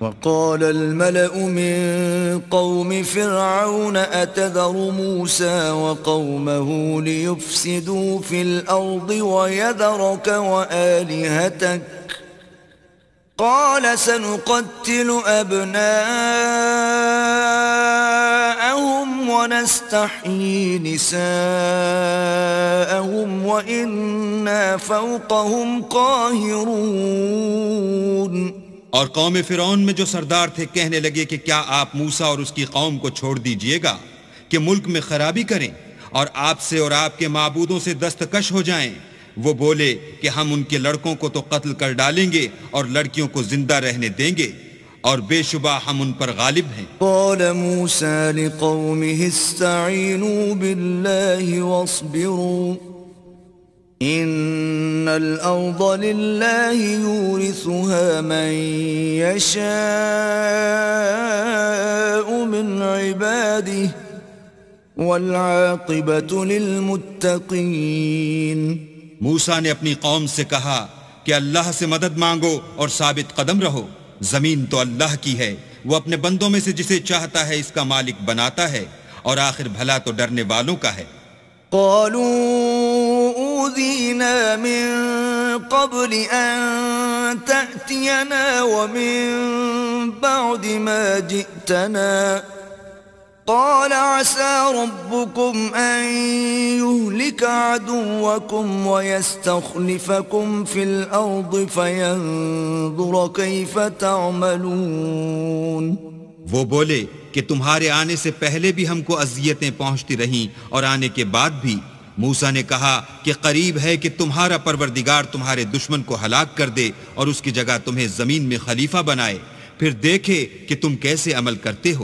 وقال الملأ من قوم فرعون أتذر موسى وقومه ليفسدوا في الأرض ويذرك وآلهتك قال سنقتل أبناءهم ونستحيي نساءهم وإنا فوقهم قاهرون۔ اور قوم فرعون میں جو سردار تھے کہنے لگے کہ کیا آپ موسیٰ اور اس کی قوم کو چھوڑ دیجئے گا کہ ملک میں خرابی کریں اور آپ سے اور آپ کے معبودوں سے دستکش ہو جائیں؟ وہ بولے کہ ہم ان کے لڑکوں کو تو قتل کر ڈالیں گے اور لڑکیوں کو زندہ رہنے دیں گے، اور بے شبہ ہم ان پر غالب ہیں۔ قال موسى لقومه استعينوا بالله واصبروا إن الأرض لله يورثها من يشاء من عباده والعاقبة للمتقين۔ موسیٰ نے اپنی قوم سے کہا کہ اللہ سے مدد مانگو اور ثابت قدم رہو، زمین تو اللہ کی ہے، وہ اپنے بندوں میں سے جسے چاہتا ہے اس کا مالک بناتا ہے، اور آخر بھلا تو ڈرنے والوں کا ہے۔ قالوا أوذينا من قبل أن تأتينا ومن بعد ما جئتنا قال عسى ربكم أن يهلك عدوكم ويستخلفكم في الأرض فينظر كيف تعملون۔ وہ بولے کہ تمہارے آنے سے پہلے بھی ہم کو اذیتیں پہنچتی رہیں اور آنے کے بعد بھی۔ موسیٰ نے کہا کہ قریب ہے کہ تمہارا پروردگار تمہارے دشمن کو ہلاک کر دے اور اس کی جگہ تمہیں زمین میں خلیفہ بنائے، پھر دیکھے کہ تم کیسے عمل کرتے ہو۔